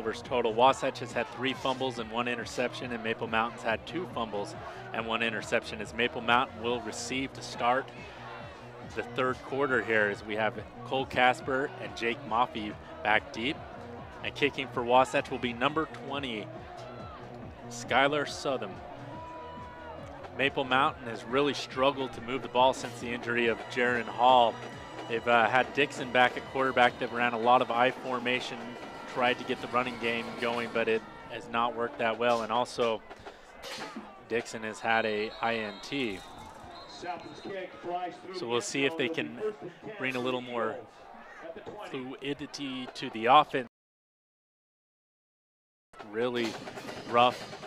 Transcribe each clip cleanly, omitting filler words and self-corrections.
turnovers total. Wasatch has had 3 fumbles and 1 interception, and Maple Mountain's had 2 fumbles and 1 interception, as Maple Mountain will receive to start the third quarter here, as we have Cole Casper and Jake Maffey back deep. And kicking for Wasatch will be number 20, Skylar Southam. Maple Mountain has really struggled to move the ball since the injury of Jaron Hall. They've had Dixon back at quarterback. They've ran a lot of I formation, tried to get the running game going, but it has not worked that well. And also, Dixon has had a INT. So we'll see if they can bring a little more fluidity to the offense. Really rough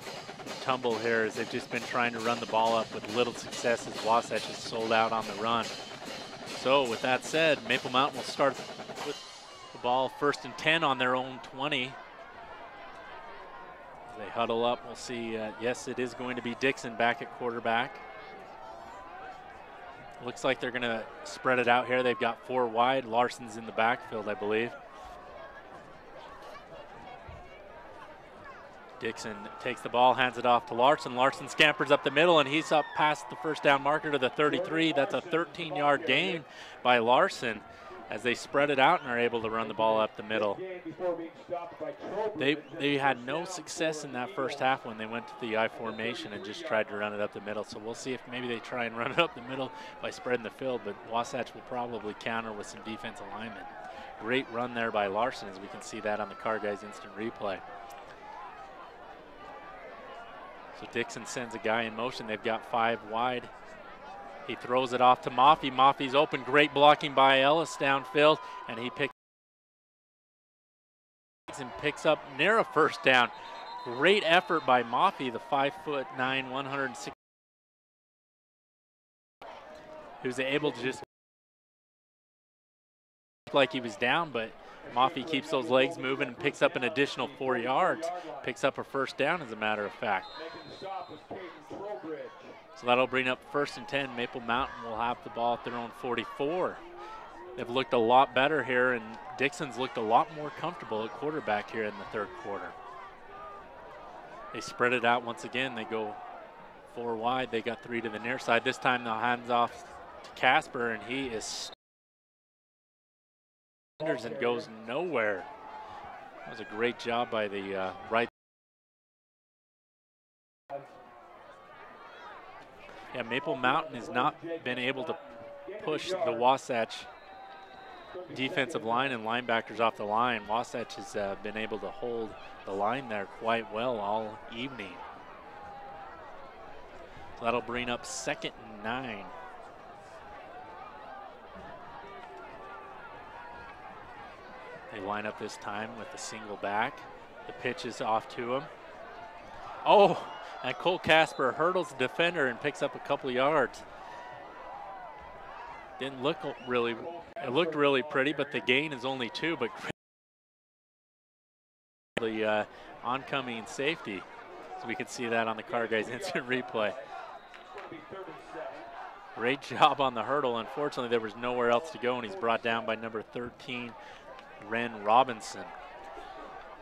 tumble here, as they've just been trying to run the ball up with little success, as Wasatch is sold out on the run. So with that said, Maple Mountain will start with the ball 1st and 10 on their own 20. As they huddle up, we'll see, yes, it is going to be Dixon back at quarterback. Looks like they're gonna spread it out here. They've got 4 wide. Larson's in the backfield, I believe. Dixon takes the ball, hands it off to Larson. Larson scampers up the middle, and he's up past the first down marker to the 33. That's a 13-yard gain by Larson, as they spread it out and are able to run the ball up the middle. They had no success in that first half when they went to the I formation and just tried to run it up the middle. So we'll see if maybe they try and run it up the middle by spreading the field, but Wasatch will probably counter with some defensive alignment. Great run there by Larson, as we can see that on the Car Guys instant replay. So Dixon sends a guy in motion. They've got 5 wide. He throws it off to Maffey. Maffey's open. Great blocking by Ellis downfield, and he picks up near a first down. Great effort by Maffey, the 5'9", 160, who's able to just like he was down, but Maffey keeps those legs moving and picks up an additional 4 yards. Picks up a first down, as a matter of fact. So that'll bring up 1st and 10. Maple Mountain will have the ball at their own 44. They've looked a lot better here, and Dixon's looked a lot more comfortable at quarterback here in the third quarter. They spread it out once again. They go 4 wide. They got 3 to the near side. This time they'll hands off to Casper, and he is and goes nowhere. That was a great job by the right. Yeah, Maple Mountain has not been able to push the Wasatch defensive line and linebackers off the line. Wasatch has been able to hold the line there quite well all evening. So that'll bring up 2nd and 9. They line up this time with a single back. The pitch is off to him. Oh, and Cole Casper hurdles the defender and picks up a couple of yards. Didn't look really, it looked really pretty, but the gain is only 2, but the oncoming safety. So we can see that on the Car Guys instant replay. Great job on the hurdle. Unfortunately, there was nowhere else to go, and he's brought down by number 13, Ren Robinson.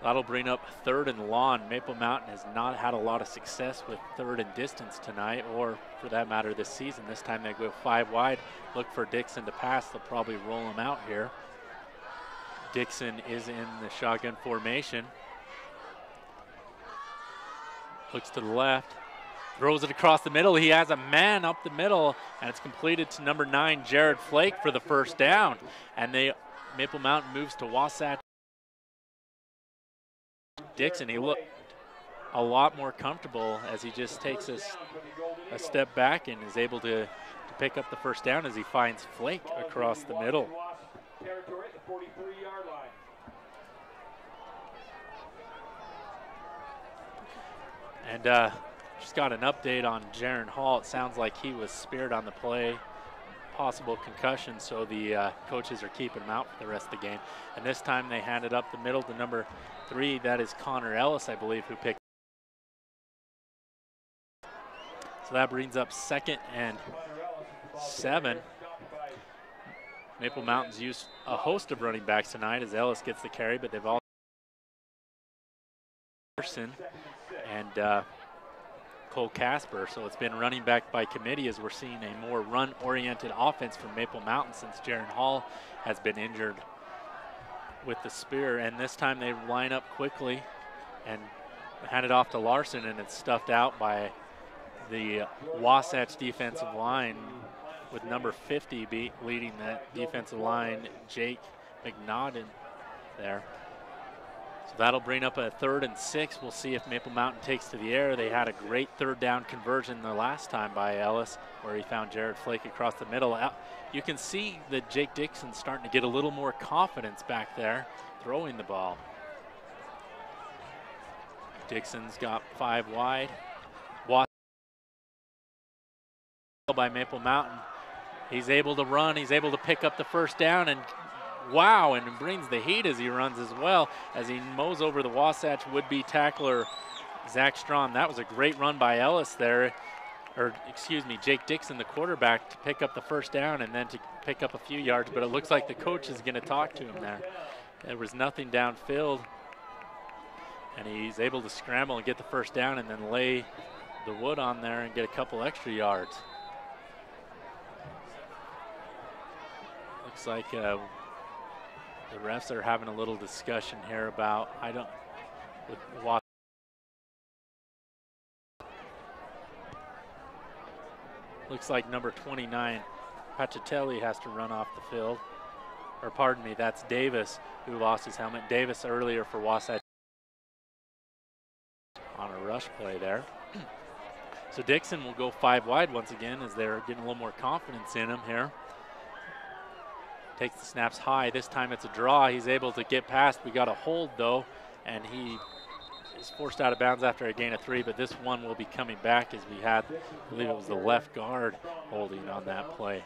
That'll bring up 3rd and long. Maple Mountain has not had a lot of success with 3rd and distance tonight, or for that matter this season. This time they go 5 wide, look for Dixon to pass. They'll probably roll him out here. Dixon is in the shotgun formation. Looks to the left, throws it across the middle. He has a man up the middle, and it's completed to number 9, Jared Flake, for the first down. And Maple Mountain moves to Wasatch. Dixon, he looked a lot more comfortable as he just takes a step back and is able to pick up the first down as he finds Flake across the middle. And just got an update on Jaron Hall. It sounds like he was speared on the play, possible concussion, so the coaches are keeping him out for the rest of the game. And this time they handed up the middle to number 3, that is Connor Ellis, I believe, who picked. So that brings up 2nd and 7. Maple Mountain's used a host of running backs tonight as Ellis gets the carry, but they've all Larson and Cole Casper. So it's been running back by committee as we're seeing a more run-oriented offense from Maple Mountain since Jaron Hall has been injured with the spear. And this time they line up quickly and hand it off to Larson, and it's stuffed out by the Wasatch defensive line with number 50 leading that defensive line, Jake McNaughton there. So that'll bring up a 3rd and 6. We'll see if Maple Mountain takes to the air. They had a great 3rd down conversion the last time by Ellis, where he found Jared Flake across the middle. You can see that Jake Dixon's starting to get a little more confidence back there throwing the ball. Dixon's got 5 wide. By Maple Mountain. He's able to run, he's able to pick up the 1st down, and wow, and brings the heat as he runs as well, as he mows over the Wasatch would-be tackler, Zach Strawn. That was a great run by Ellis there, or excuse me, Jake Dixon, the quarterback, to pick up the 1st down and then to pick up a few yards, but it looks like the coach is going to talk to him there. There was nothing downfield, and he's able to scramble and get the 1st down and then lay the wood on there and get a couple extra yards. Looks like the refs are having a little discussion here about, looks like number 29, Pachatelli, has to run off the field. Or pardon me, that's Davis who lost his helmet. Davis earlier for Wasatch on a rush play there. So Dixon will go 5 wide once again as they're getting a little more confidence in him here. Takes the snaps high. This time it's a draw. He's able to get past. We got a hold though, and he is forced out of bounds after a gain of 3, but this one will be coming back as we had, I believe it was the left guard holding on that play.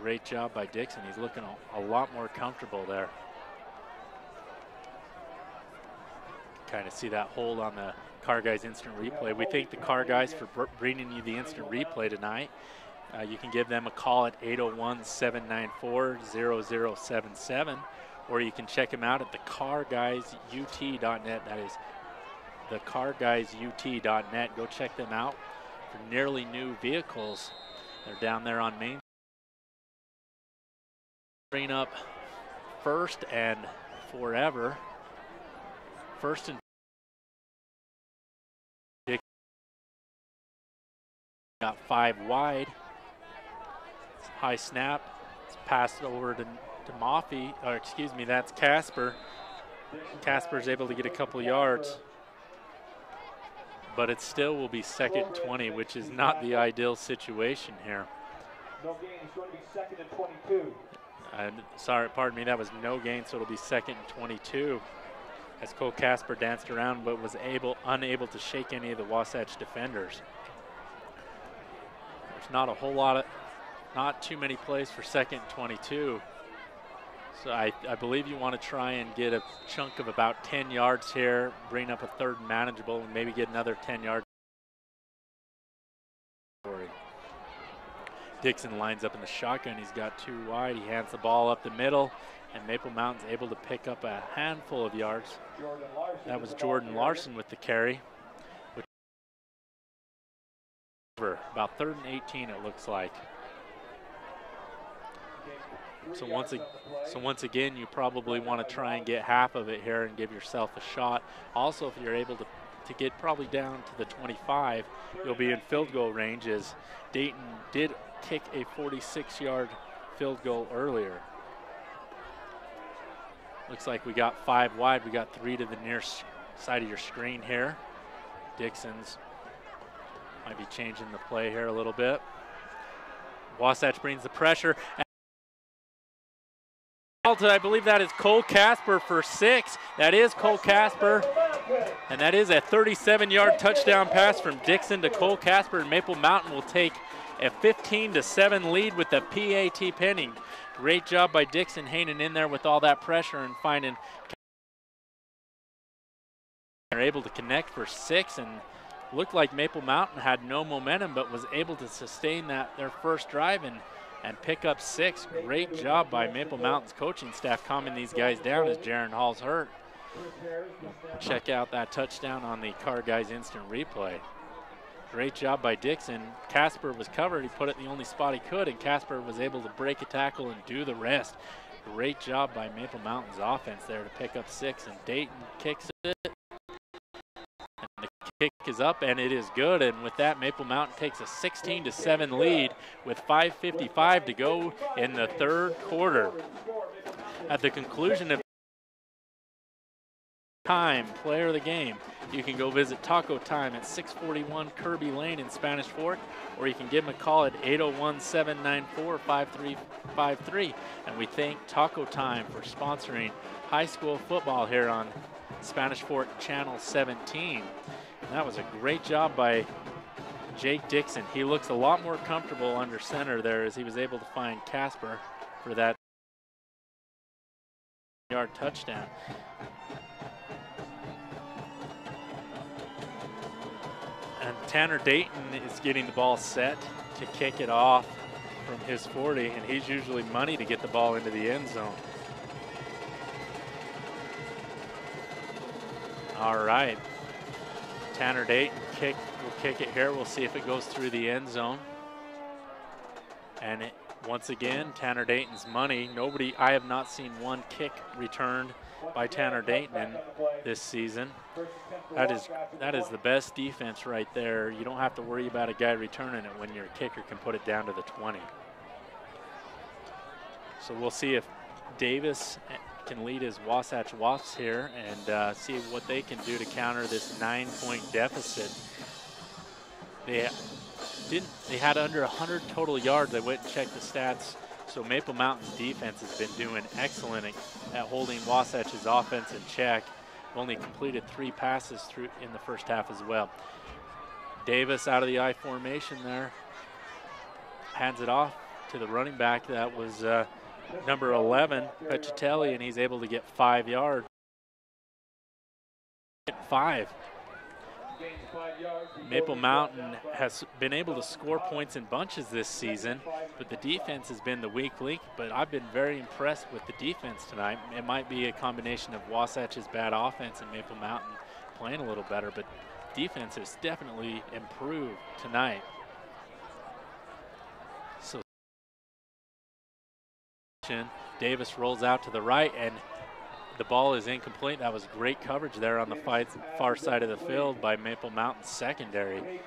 Great job by Dixon. He's looking a lot more comfortable there. Kind of see that hold on the Car Guys instant replay. We thank the Car Guys for bringing you the instant replay tonight. You can give them a call at 801-794-0077, or you can check them out at thecarguysut.net. That is thecarguysut.net. Go check them out for nearly new vehicles. They're down there on Main. Bring up 1st and forever. 1st and got 5 wide. High snap. It's passed over to Maffey, or excuse me, that's Casper. Casper's able to get a couple yards, but it still will be 2nd and 20, which is not the ideal situation here. No gain, it's going to be 2nd and 22. Sorry, pardon me, that was no gain, so it'll be 2nd and 22. As Cole Casper danced around but was unable to shake any of the Wasatch defenders. There's not a whole lot of, not too many plays for 2nd and 22. So I believe you want to try and get a chunk of about 10 yards here, bring up a 3rd and manageable, and maybe get another 10 yards. Dixon lines up in the shotgun. He's got 2 wide. He hands the ball up the middle, and Maple Mountain's able to pick up a handful of yards. That was Jordan Larson with the carry. About 3rd and 18, it looks like. So once again, you probably want to try and get half of it here and give yourself a shot. Also, if you're able to get probably down to the 25, you'll be in field goal range, as Dayton did kick a 46-yard field goal earlier. Looks like we got 5 wide. We got 3 to the near side of your screen here. Dixon's might be changing the play here a little bit. Wasatch brings the pressure. I believe that is Cole Casper for 6. That is Cole Casper. And that is a 37-yard touchdown pass from Dixon to Cole Casper. And Maple Mountain will take a 15-7 lead with the PAT pending. Great job by Dixon hanging in there with all that pressure and finding. They're able to connect for 6, and looked like Maple Mountain had no momentum but was able to sustain that their first drive and and pick up 6. Great job by Maple Mountain's coaching staff calming these guys down as Jaron Hall's hurt. Check out that touchdown on the Car Guys instant replay. Great job by Dixon. Casper was covered. He put it in the only spot he could, and Casper was able to break a tackle and do the rest. Great job by Maple Mountain's offense there to pick up 6, and Dayton kicks it. And the kick is up, and it is good. And with that, Maple Mountain takes a 16-7 lead with 5:55 to go in the third quarter. At the conclusion of time, player of the game, you can go visit Taco Time at 641 Kirby Lane in Spanish Fork, or you can give them a call at 801-794-5353. And we thank Taco Time for sponsoring high school football here on Spanish Fork Channel 17. And that was a great job by Jake Dixon. He looks a lot more comfortable under center there as he was able to find Casper for that yard touchdown. And Tanner Dayton is getting the ball set to kick it off from his 40, and he's usually money to get the ball into the end zone. All right. Tanner Dayton will kick it here. We'll see if it goes through the end zone. And once again, Tanner Dayton's money. I have not seen one kick returned by Tanner Dayton this season. That is the best defense right there. You don't have to worry about a guy returning it when your kicker can put it down to the 20. So we'll see if Davis can lead his Wasatch Wasps here and see what they can do to counter this 9-point deficit. They had under 100 total yards. I went and checked the stats. So Maple Mountain's defense has been doing excellent at holding Wasatch's offense in check. Only completed 3 passes in the first half as well. Davis out of the I formation there. Hands it off to the running back. That was number 11, Pechitelli, and he's able to get 5 yards. 5. Maple Mountain has been able to score points in bunches this season, but the defense has been the weak link. But I've been very impressed with the defense tonight. It might be a combination of Wasatch's bad offense and Maple Mountain playing a little better, but defense has definitely improved tonight. So Davis rolls out to the right, and the ball is incomplete. That was great coverage there on the far side of the field by Maple Mountain secondary.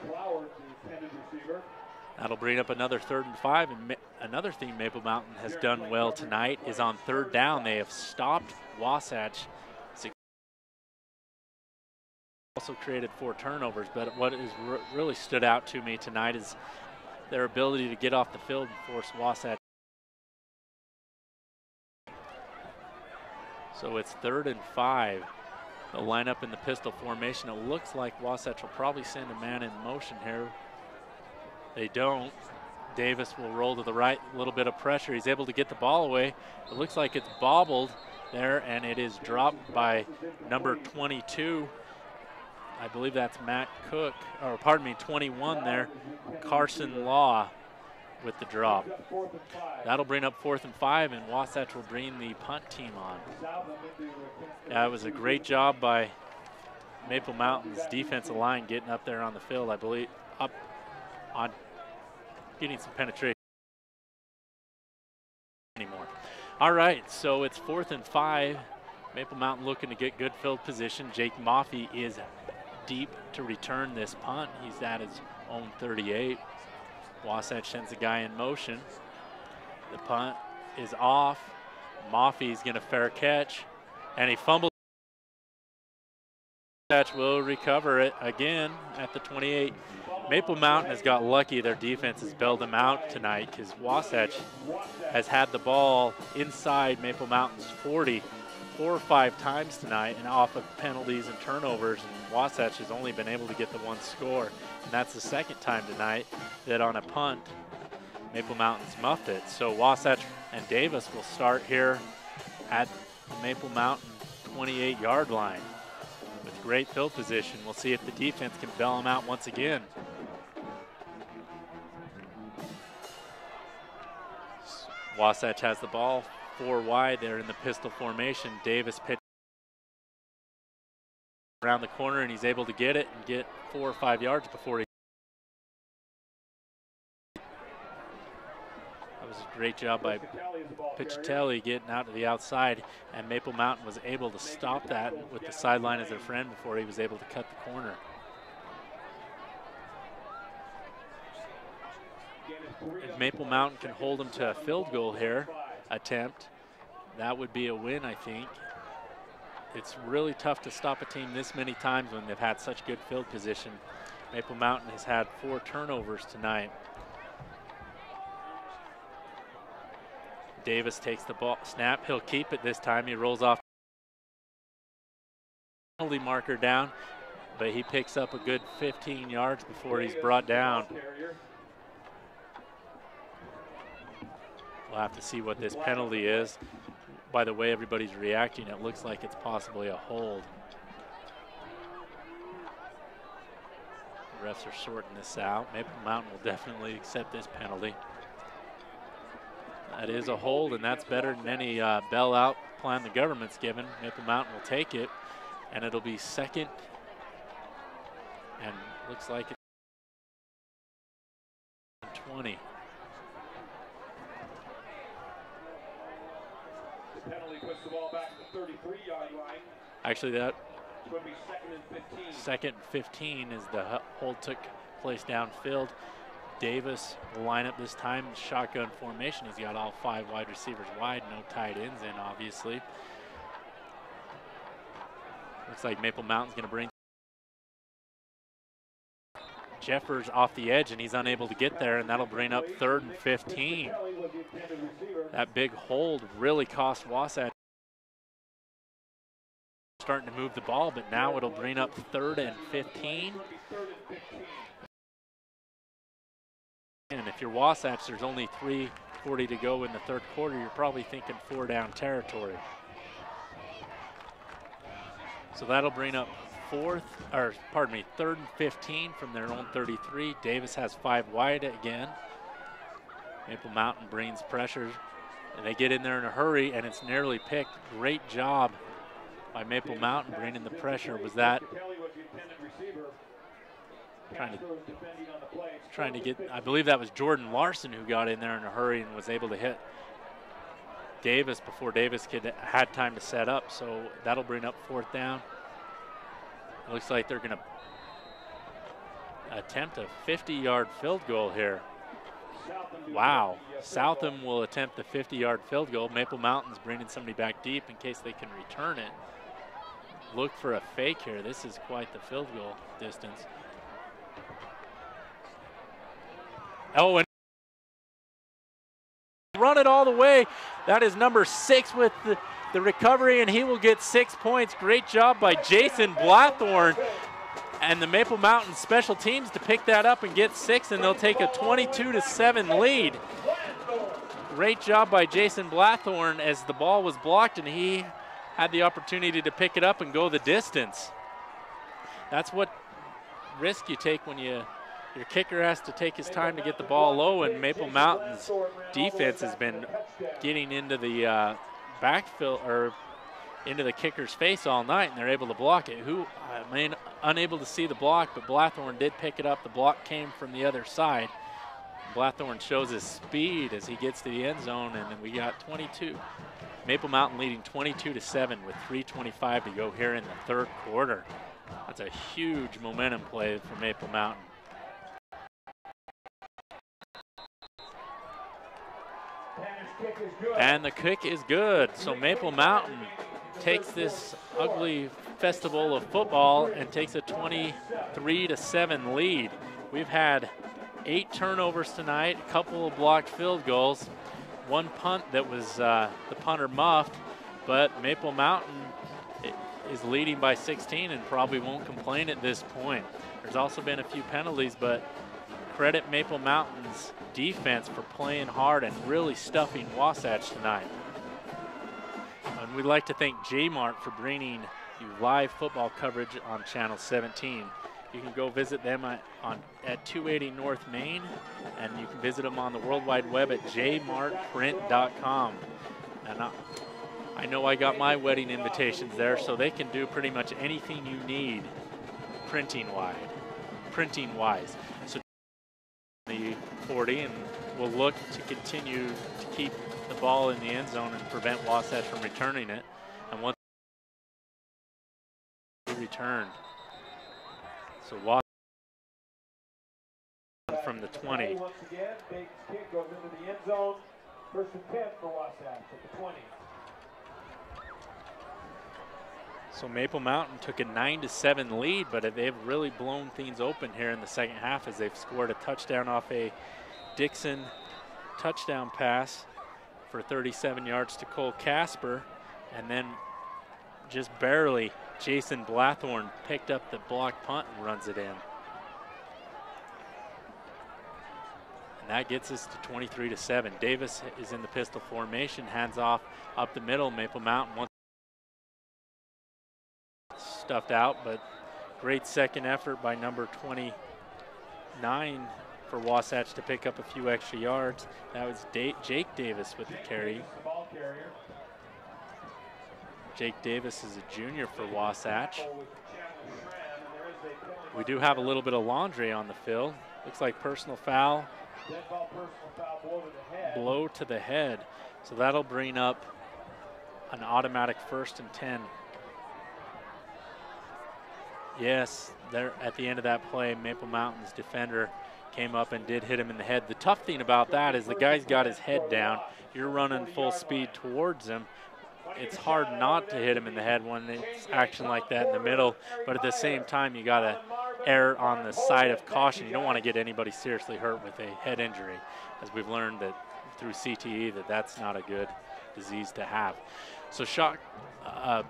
That'll bring up another 3rd and 5. And another thing Maple Mountain has done well tonight is on 3rd down. They have stopped Wasatch. Also created 4 turnovers, but what has really stood out to me tonight is their ability to get off the field and force Wasatch. So it's 3rd and 5. They'll line up in the pistol formation. It looks like Wasatch will probably send a man in motion here. They don't. Davis will roll to the right, a little bit of pressure. He's able to get the ball away. It looks like it's bobbled there, and it is dropped by number 22. I believe that's Matt Cook, or pardon me, 21 there, Carson Law with the drop. That'll bring up 4th and 5, and Wasatch will bring the punt team on. That was a great job by Maple Mountain's defensive line getting up there on the field, I believe, up on getting some penetration anymore. All right, so it's 4th and 5. Maple Mountain looking to get good field position. Jake Maffey is deep to return this punt. He's at his own 38. Wasatch sends a guy in motion. The punt is off. Maffey's going to fair catch, and he fumbles. Wasatch will recover it again at the 28. Maple Mountain has got lucky. Their defense has bailed them out tonight because Wasatch has had the ball inside Maple Mountain's 40 4 or 5 times tonight, and off of penalties and turnovers, and Wasatch has only been able to get the 1 score. And that's the 2nd time tonight that on a punt, Maple Mountain's muffed it. So Wasatch and Davis will start here at the Maple Mountain 28-yard line with great field position. We'll see if the defense can bail them out once again. Wasatch has the ball 4 wide. They're in the pistol formation. Davis pitches around the corner, and he's able to get it and get 4 or 5 yards before he. That was a great job by Pichitelli getting out to the outside, and Maple Mountain was able to stop that with the sideline as their friend before he was able to cut the corner. If Maple Mountain can hold them to a field goal here attempt, that would be a win, I think. It's really tough to stop a team this many times when they've had such good field position. Maple Mountain has had 4 turnovers tonight. Davis takes the ball, snap, he'll keep it this time. He rolls off the penalty marker down, but he picks up a good 15 yards before he's brought down. We'll have to see what this penalty is. By the way everybody's reacting, it looks like it's possibly a hold. The refs are sorting this out. Maple Mountain will definitely accept this penalty. That is a hold, and that's better than any bailout plan the government's given. Maple Mountain will take it, and it'll be second, and looks like it's 20. The penalty puts the ball back to the 33-yard line. Actually, that It's going to be 2nd and 15. 2nd and 15 as the hold took place downfield. Davis will line up this time in shotgun formation. He's got all 5 wide receivers wide, no tight ends in, obviously. Looks like Maple Mountain's going to bring Jeffers off the edge, and he's unable to get there, and that'll bring up 3rd and 15. That big hold really cost Wasatch. Starting to move the ball, but now it'll bring up 3rd and 15. And if you're Wasatch, there's only 3:40 to go in the 3rd quarter. You're probably thinking 4 down territory. So that'll bring up 3rd and 15 from their own 33. Davis has 5 wide again. Maple Mountain brings pressure, and they get in there in a hurry, and it's nearly picked. Great job by Maple Mountain bringing the pressure. Was that trying to get, I believe that was Jordan Larson who got in there in a hurry and was able to hit Davis before Davis had time to set up. So that'll bring up 4th down. It looks like they're going to attempt a 50-yard field goal here. Wow. Southam will attempt the 50-yard field goal. Maple Mountain's bringing somebody back deep in case they can return it. Look for a fake here. This is quite the field goal distance. Oh, and run it all the way. That is number 6 with the recovery, and he will get 6 points. Great job by Jason Blathorn and the Maple Mountain special teams to pick that up and get 6, and they'll take a 22-7 lead. Great job by Jason Blathorn as the ball was blocked, and he had the opportunity to pick it up and go the distance. That's what risk you take when your kicker has to take his time to get the ball low, and Maple Mountain's defense has been getting into the backfield or into the kicker's face all night, and they're able to block it. Unable to see the block, but Blathorn did pick it up. The block came from the other side. Blathorn shows his speed as he gets to the end zone, and then we got 22. Maple Mountain leading 22-7 with 3:25 to go here in the 3rd quarter. That's a huge momentum play for Maple Mountain. And the kick is good. So Maple Mountain takes this ugly festival of football and takes a 23-7 lead. We've had 8 turnovers tonight, a couple of blocked field goals, 1 punt that was the punter muffed, but Maple Mountain is leading by 16 and probably won't complain at this point. There's also been a few penalties, but credit Maple Mountain's defense for playing hard and really stuffing Wasatch tonight. And we'd like to thank J-Mart for bringing you live football coverage on Channel 17. You can go visit them at 280 North Main, and you can visit them on the World Wide Web at jmartprint.com. And I know I got my wedding invitations there, so they can do pretty much anything you need printing-wise. So the 40, and we'll look to continue to keep the ball in the end zone and prevent Wasatch from returning it. And once returned. So Wasatch from the 20. Once again, Bates' kick goes into the end zone. First and 10 for Wasatch at the 20. So Maple Mountain took a 9-7 lead, but they've really blown things open here in the second half as they've scored a touchdown off a Dixon touchdown pass for 37 yards to Cole Casper, and then just barely Jason Blathorn picked up the block punt and runs it in. And that gets us to 23-7. Davis is in the pistol formation, hands off up the middle. Maple Mountain wants stuffed out, but great second effort by number 29 for Wasatch to pick up a few extra yards. That was Jake Davis with the carry. Jake Davis is a junior for Wasatch. We do have a little bit of laundry on the field. Looks like personal foul. Blow to the head. So that'll bring up an automatic 1st and 10. Yes, there at the end of that play, Maple Mountain's defender came up and did hit him in the head. The tough thing about that is the guy's got his head down. You're running full speed towards him. It's hard not to hit him in the head when it's action like that in the middle, but at the same time, you got to err on the side of caution. You don't want to get anybody seriously hurt with a head injury, as we've learned that through CTE that's not a good disease to have. So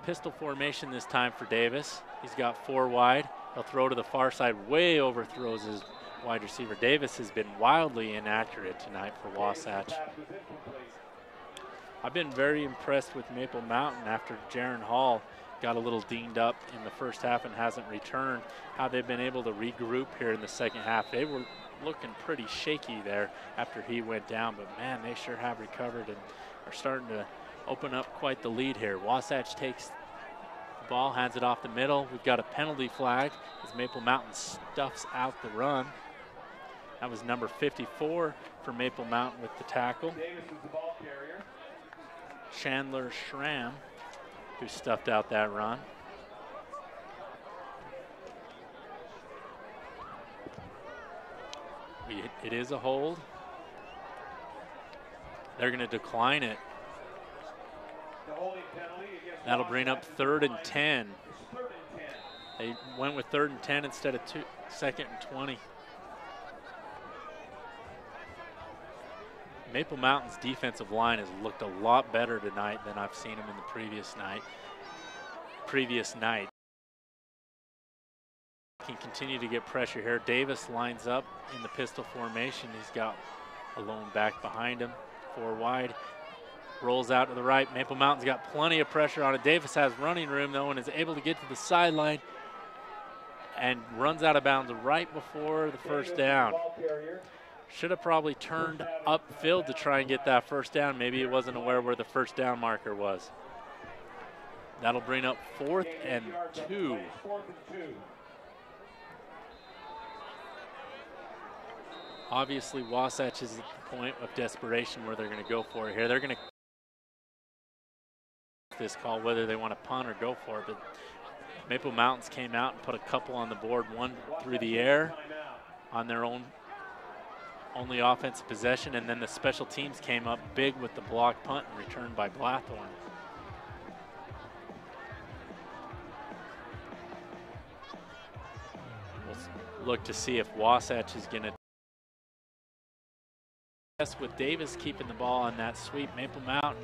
pistol formation this time for Davis. He's got 4 wide. He'll throw to the far side, way overthrows his wide receiver. Davis has been wildly inaccurate tonight for Wasatch. I've been very impressed with Maple Mountain after Jaron Hall got a little dinged up in the first half and hasn't returned, how they've been able to regroup here in the second half. They were looking pretty shaky there after he went down, but man, they sure have recovered and are starting to open up quite the lead here. Wasatch takes the ball, hands it off the middle. We've got a penalty flag as Maple Mountain stuffs out the run. That was number 54 for Maple Mountain with the tackle. Davis is the ball carrier. Chandler Schramm, who stuffed out that run. It is a hold. They're going to decline it. That'll bring up 3rd and 10. They went with 3rd and 10 instead of 2nd and 20. Maple Mountain's defensive line has looked a lot better tonight than I've seen them in the previous night. Can continue to get pressure here. Davis lines up in the pistol formation. He's got a lone back behind him, 4 wide. Rolls out to the right. Maple Mountain's got plenty of pressure on it. Davis has running room though and is able to get to the sideline and runs out of bounds right before the first down. Should have probably turned upfield to try and get that first down. Maybe he wasn't aware where the first down marker was. That'll bring up 4th and 2. Obviously, Wasatch is at the point of desperation where they're going to go for it here. They're going to this call whether they want to punt or go for it, but Maple Mountains came out and put a couple on the board, one through the air on their own only offensive possession, and then the special teams came up big with the block punt and returned by Blathorn. We'll look to see if Wasatch is going to with Davis keeping the ball on that sweep. Maple Mountain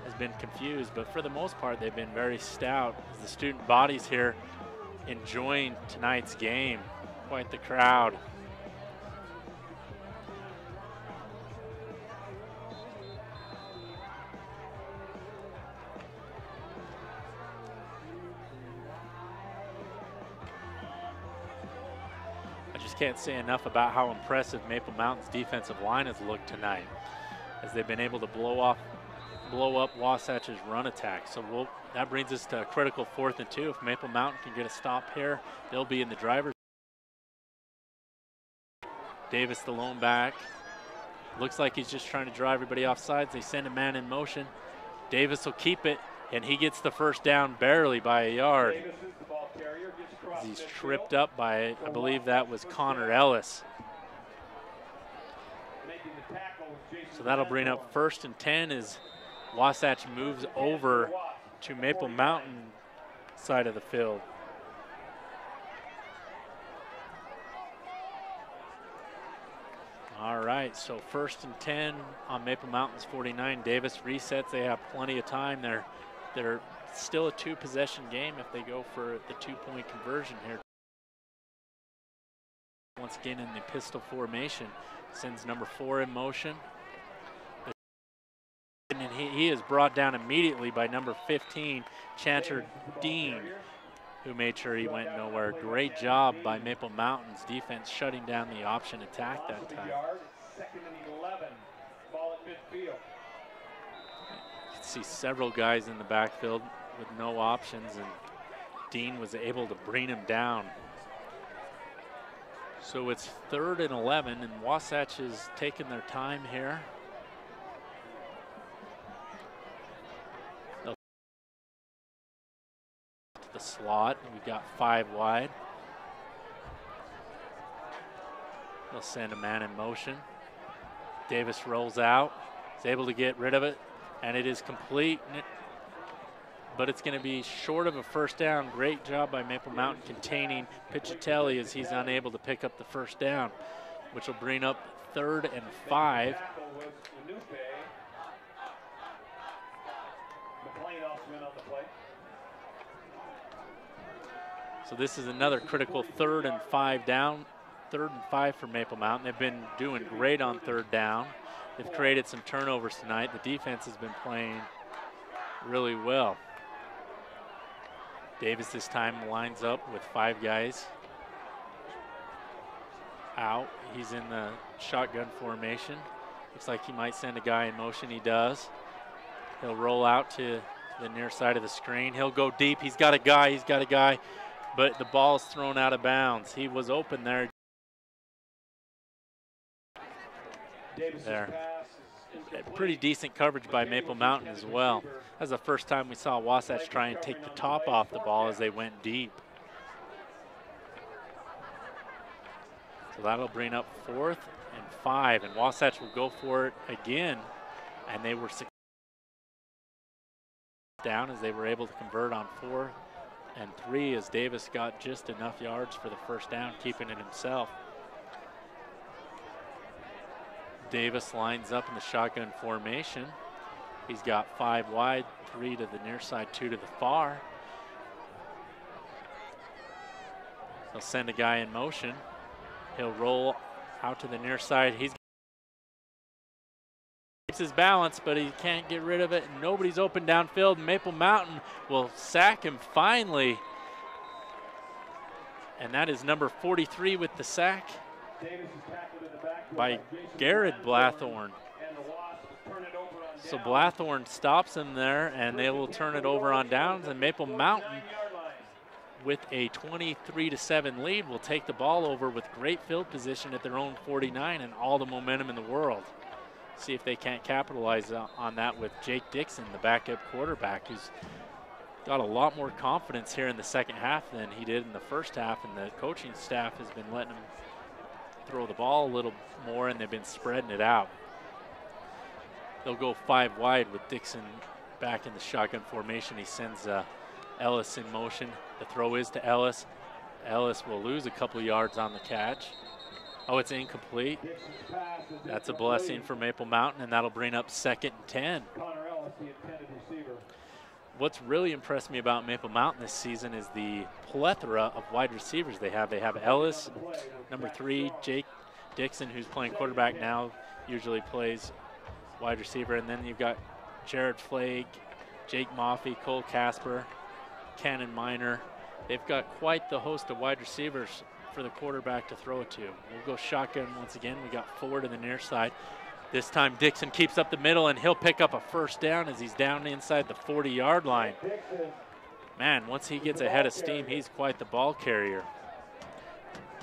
has been confused, but for the most part they've been very stout as the student bodies here enjoying tonight's game. Quite the crowd. just can't say enough about how impressive Maple Mountain's defensive line has looked tonight, as they've been able to blow up Wasatch's run attack. So that brings us to a critical 4th and 2. If Maple Mountain can get a stop here, they'll be in the driver's. Davis, the lone back. Looks like he's just trying to draw everybody off sides. They send a man in motion. Davis will keep it, and he gets the first down barely by a yard. He's tripped up by, I believe that was Connor Ellis. So that'll bring up 1st and 10 as Wasatch moves over to Maple Mountain side of the field. All right, so 1st and 10 on Maple Mountain's 49. Davis resets. They have plenty of time. They're still a 2-possession game if they go for the 2-point conversion here. Once again in the pistol formation, sends number 4 in motion. And he is brought down immediately by number 15, Chanter Dean, who made sure he went nowhere. Great job by Maple Mountain's defense shutting down the option attack that time. 2nd and 11, ball at midfield. You can see several guys in the backfield with no options, and Dean was able to bring him down. So it's 3rd and 11, and Wasatch is taking their time here. They'll to the slot, and we've got 5 wide. They'll send a man in motion. Davis rolls out, is able to get rid of it, and it is complete. But it's going to be short of a first down. Great job by Maple Mountain containing Pichitelli as he's unable to pick up the first down, which will bring up 3rd and 5. So this is another critical 3rd and 5 down. 3rd and 5 for Maple Mountain. They've been doing great on 3rd down. They've created some turnovers tonight. The defense has been playing really well. Davis this time lines up with 5 guys out. He's in the shotgun formation. Looks like he might send a guy in motion. He does. He'll roll out to the near side of the screen. He'll go deep. He's got a guy, but the ball's thrown out of bounds. He was open there. Pretty decent coverage by Maple Mountain as well. That's the first time we saw Wasatch try and take the top off the ball as they went deep. So that'll bring up 4th and 5, and Wasatch will go for it again, and they were down as they were able to convert on 4 and 3 as Davis got just enough yards for the first down, keeping it himself. Davis lines up in the shotgun formation. He's got 5 wide, 3 to the near side, 2 to the far. He'll send a guy in motion. He'll roll out to the near side. He's keeps his balance, but he can't get rid of it. Nobody's open downfield. Maple Mountain will sack him finally. And that is number 43 with the sack by Garrett Blathorn. So Blathorn stops him there, and they will turn it over on downs, and Maple Mountain, with a 23-7 lead, will take the ball over with great field position at their own 49 and all the momentum in the world. See if they can't capitalize on that with Jake Dixon, the backup quarterback, who's got a lot more confidence here in the second half than he did in the first half, and the coaching staff has been letting him throw the ball a little more, and they've been spreading it out. They'll go 5 wide with Dixon back in the shotgun formation. He sends Ellis in motion. The throw is to Ellis. Ellis will lose a couple yards on the catch. Oh, it's incomplete. That's a blessing for Maple Mountain, and that'll bring up 2nd and 10. What's really impressed me about Maple Mountain this season is the plethora of wide receivers they have. They have Ellis, number 3, Jake Dixon, who's playing quarterback now, usually plays wide receiver, and then you've got Jared Flake, Jake Moffey, Cole Casper, Cannon Miner. They've got quite the host of wide receivers for the quarterback to throw it to. We'll go shotgun once again. We got 4 to the near side. This time Dixon keeps up the middle, and he'll pick up a first down as he's down inside the 40-yard line. Man, once he gets ahead of steam, he's quite the ball carrier.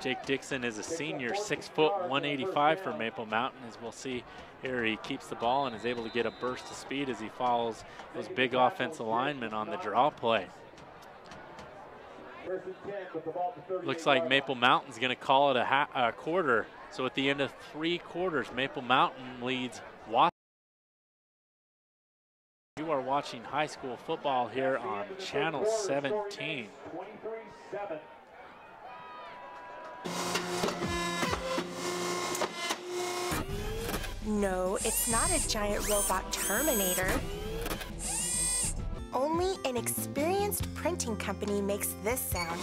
Jake Dixon is a senior, 6 foot, 185 for Maple Mountain. As we'll see here, he keeps the ball and is able to get a burst of speed as he follows those big offensive linemen on the draw play. Looks like Maple Mountain's going to call it a quarter. So at the end of 3 quarters, Maple Mountain leads Wasatch. You are watching high school football here on Channel 17. No, it's not a giant robot Terminator. Only an experienced printing company makes this sound.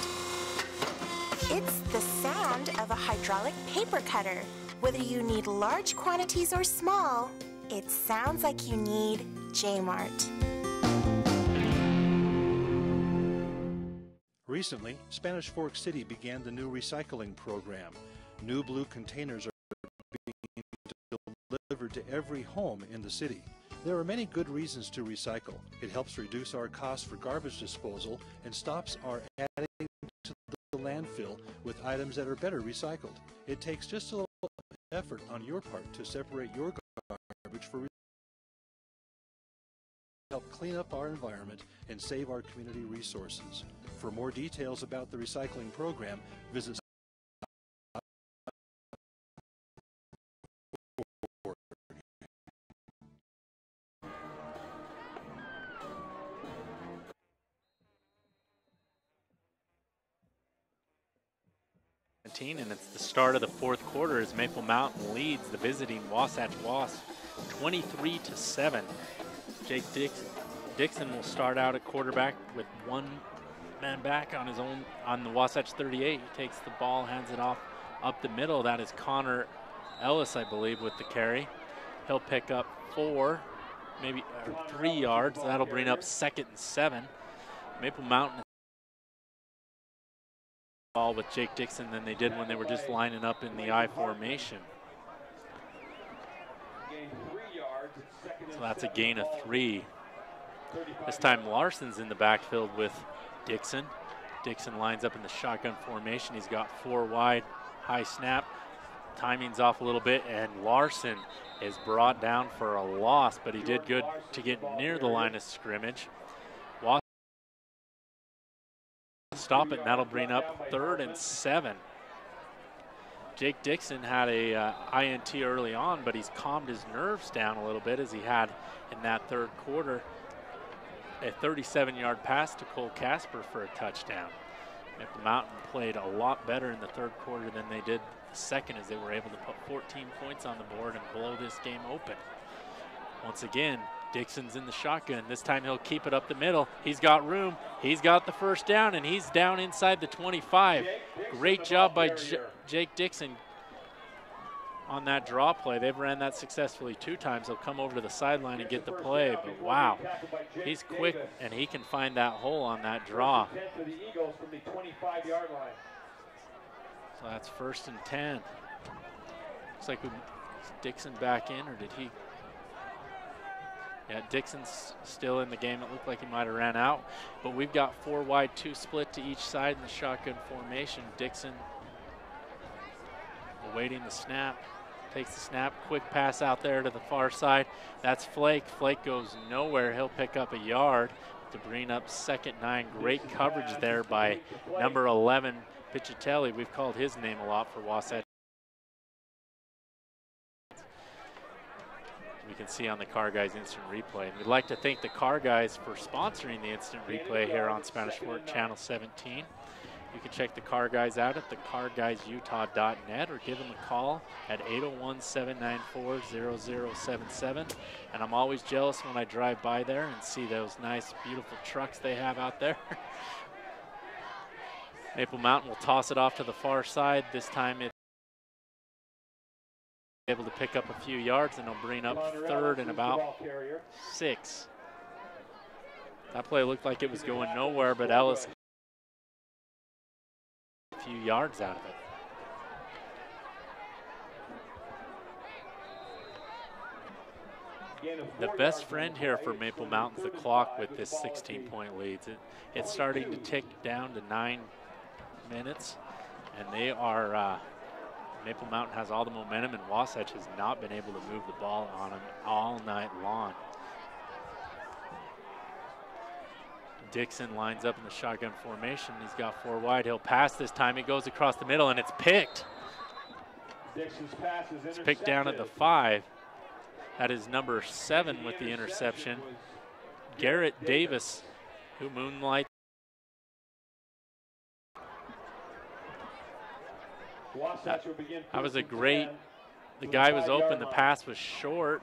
It's the sound of a hydraulic paper cutter. Whether you need large quantities or small, it sounds like you need J-Mart. Recently, Spanish Fork City began the new recycling program. New blue containers are being delivered to every home in the city. There are many good reasons to recycle. It helps reduce our costs for garbage disposal and stops our adding to the landfill with items that are better recycled. It takes just a little effort on your part to separate your garbage for help clean up our environment and save our community resources. For more details about the recycling program, visit and it's the start of the 4th quarter as Maple Mountain leads the visiting Wasatch Wasps 23-7. Jake Dixon will start out at quarterback with 1 man back on his own on the Wasatch 38. He takes the ball, hands it off up the middle. That is Connor Ellis, I believe, with the carry. He'll pick up 4, maybe 3 yards. That'll bring up 2nd and 7. Maple Mountain ball with Jake Dixon than they did when they were just lining up in the I formation. So that's a gain of 3. This time Larson's in the backfield with Dixon. Dixon lines up in the shotgun formation. He's got 4 wide, high snap. Timing's off a little bit, and Larson is brought down for a loss, but he did good to get near the line of scrimmage. Stop it, and that'll bring up 3rd and 7. Jake Dixon had a INT early on, but he's calmed his nerves down a little bit as he had in that 3rd quarter a 37-yard pass to Cole Casper for a touchdown. Maple Mountain played a lot better in the 3rd quarter than they did the 2nd as they were able to put 14 points on the board and blow this game open. Once again, Dixon's in the shotgun. This time he'll keep it up the middle. He's got room. He's got the first down, and he's down inside the 25. Great job by Jake Dixon on that draw play. They've ran that successfully 2 times. He'll come over to the sideline and get the play, but wow, he's quick, and he can find that hole on that draw. So that's 1st and 10. Looks like Dixon back in, or did he? Yeah, Dixon's still in the game. It looked like he might have ran out, but we've got 4 wide, 2 split to each side in the shotgun formation. Dixon awaiting the snap, takes the snap, quick pass out there to the far side. That's Flake. Flake goes nowhere. He'll pick up a yard to bring up 2nd 9. Great coverage there by number 11, Pichitelli. We've called his name a lot for Wasatch. We can see on the Car Guys instant replay. And we'd like to thank the Car Guys for sponsoring the instant replay here on Spanish Fork Channel 17. You can check the Car Guys out at thecarguysutah.net or give them a call at 801-794-0077. And I'm always jealous when I drive by there and see those nice, beautiful trucks they have out there. Maple Mountain will toss it off to the far side. This time it's able to pick up a few yards, and they'll bring up 3rd and about 6. That play looked like it was going nowhere, but Ellis a few yards out of it. the best friend here for Maple Mountain's the clock with this 16-point lead. It's starting to tick down to 9 minutes, and they are Maple Mountain has all the momentum, and Wasatch has not been able to move the ball on them all night long. Dixon lines up in the shotgun formation. He's got 4 wide. He'll pass this time. He goes across the middle, and it's picked. Dixon's pass is It's picked down at the 5. That is number 7 with the interception. Garrett Davis, who moonlights. That was a great, the guy was open, the pass was short,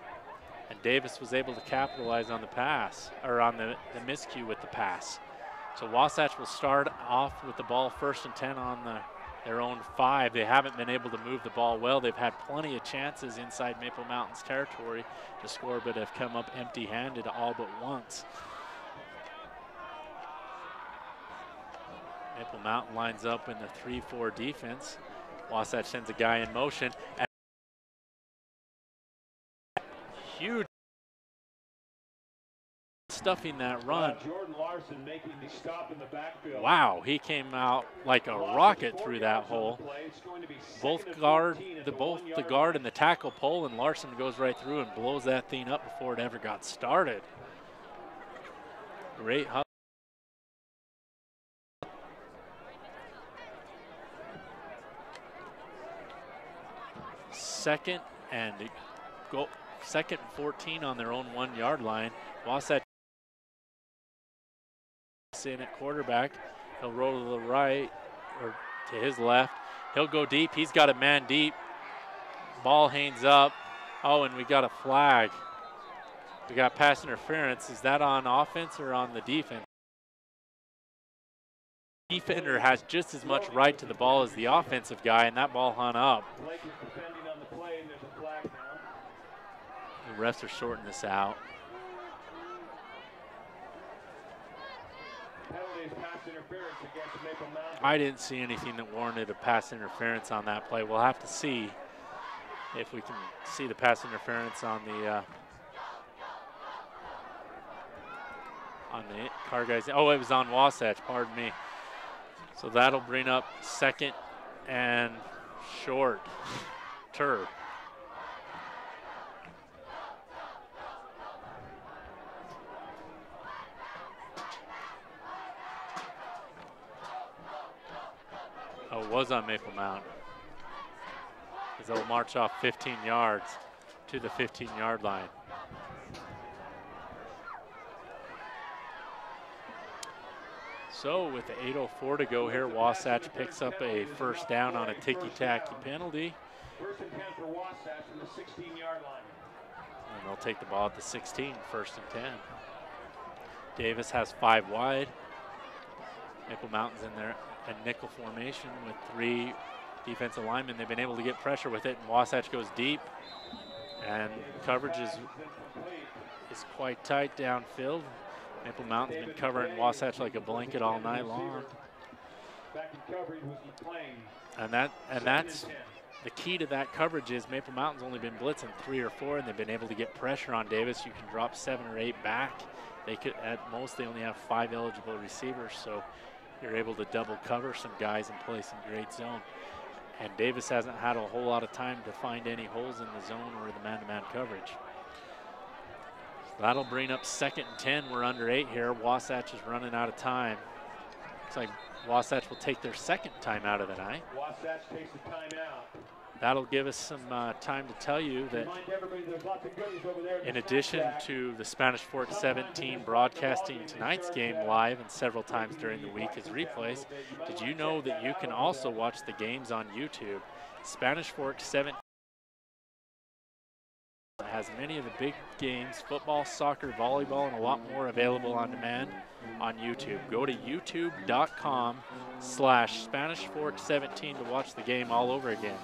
and Davis was able to capitalize on the pass, or on the miscue with the pass. So Wasatch will start off with the ball 1st and 10 on their own 5. They haven't been able to move the ball well. They've had plenty of chances inside Maple Mountain's territory to score, but have come up empty-handed all but once. Maple Mountain lines up in the 3-4 defense. Wasatch sends a guy in motion. Huge stuffing that run. Jordan Larson making the stop in the backfield. Wow, he came out like a rocket through that hole. Both the guard and the tackle pull, and Larson goes right through and blows that thing up before it ever got started. Great hustle. Second and 14 on their own 1-yard line. Wasatch in at quarterback. He'll roll to the right or to his left. He'll go deep. He's got a man deep. Ball hangs up. Oh, and we got a flag. We got pass interference. Is that on offense or on the defense? Defender has just as much right to the ball as the offensive guy, and that ball hung up. The refs are sorting this out. I didn't see anything that warranted a pass interference on that play. We'll have to see if we can see the pass interference on the car guys. Oh, it was on Wasatch, pardon me. So that'll bring up 2nd and short. Tur. Oh, it was on Maple Mountain. As they'll march off 15 yards to the 15-yard line. So with 8:04 to go here, Wasatch picks up a 1st down on a ticky-tacky penalty. 1st and 10 for Wasatch from the 16-yard line. And they'll take the ball at the 16, 1st and 10. Davis has 5 wide. Maple Mountain's in there a nickel formation with 3 defensive linemen. They've been able to get pressure with it, and Wasatch goes deep. And coverage is quite tight downfield. Maple Mountain's been covering Wasatch like a blanket all night long. And that's the key to that coverage is Maple Mountain's only been blitzing 3 or 4, and they've been able to get pressure on Davis. You can drop 7 or 8 back. They could, at most, they only have 5 eligible receivers, so you're able to double cover some guys and play some great zone. And Davis hasn't had a whole lot of time to find any holes in the zone or the man-to-man coverage. That'll bring up 2nd and 10. We're under 8 here. Wasatch is running out of time. Looks like Wasatch will take their 2nd timeout of the night. Wasatch takes the timeout. That'll give us some time to tell you that in addition to the Spanish Fork 17 broadcasting tonight's game live and several times during the week as replays, did you know that you can also watch the games on YouTube? Spanish Fork 17 has many of the big games, football, soccer, volleyball, and a lot more available on demand on YouTube. Go to youtube.com/SpanishFork17 to watch the game all over again.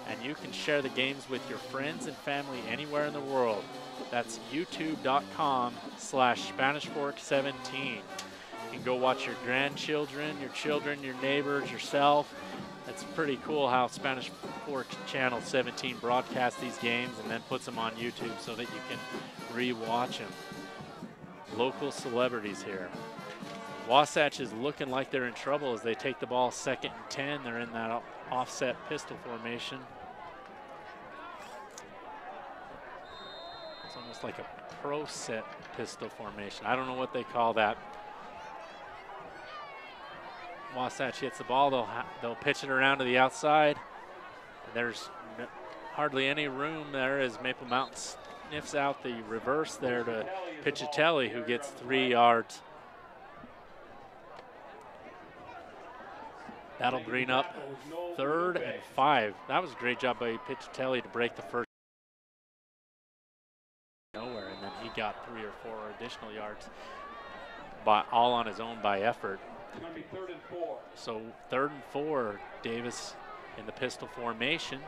And you can share the games with your friends and family anywhere in the world. That's youtube.com/SpanishFork17. You can go watch your grandchildren, your children, your neighbors, yourself. It's pretty cool how Spanish Fork Channel 17 broadcasts these games and then puts them on YouTube so that you can re-watch them. Local celebrities here. Wasatch is looking like they're in trouble as they take the ball 2nd and 10. They're in that offset pistol formation. It's almost like a pro set pistol formation. I don't know what they call that. Wasatch hits the ball, they'll pitch it around to the outside. There's hardly any room there as Maple Mountain sniffs out the reverse there to Pichitelli, who gets 3 yards. That'll bring up 3rd and 5. That was a great job by Pichitelli to break the first nowhere, and then he got 3 or 4 additional yards, all on his own by effort. It's going to be 3rd and 4. So 3rd and 4, Davis in the pistol formation.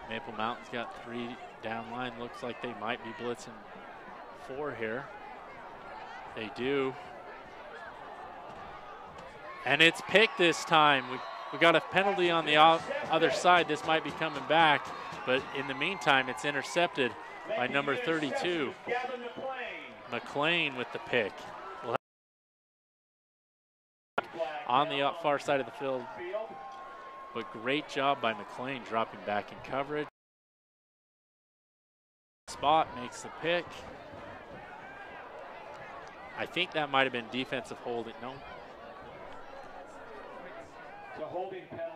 Maple Mountain's got 3 down line. Looks like they might be blitzing 4 here. They do. And it's picked this time. We got a penalty on the other side. This might be coming back, but in the meantime, it's intercepted by number 32. McLean with the pick. On the far side of the field, but great job by McLean dropping back in coverage. Spot makes the pick. I think that might have been defensive holding. No.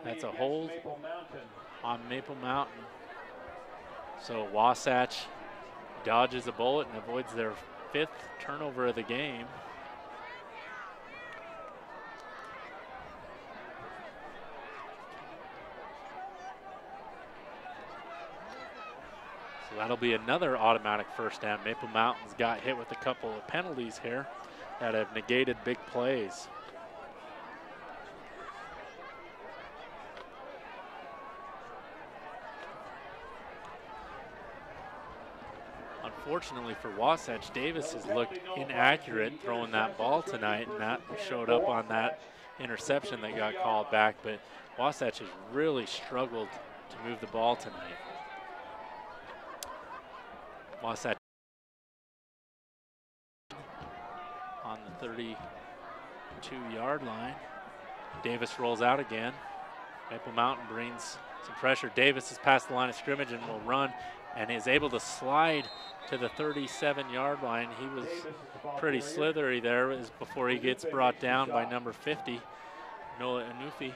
That's a hold on Maple Mountain. So Wasatch dodges a bullet and avoids their 5th turnover of the game. So that'll be another automatic first down. Maple Mountain's got hit with a couple of penalties here that have negated big plays. Unfortunately for Wasatch, Davis has looked inaccurate throwing that ball tonight, and that showed up on that interception that got called back, but Wasatch has really struggled to move the ball tonight. Wasatch on the 32-yard line. Davis rolls out again. Maple Mountain brings some pressure. Davis is past the line of scrimmage and will run and is able to slide to the 37-yard line. He was pretty slithery there before he gets brought down by number 50, Noah Anufi.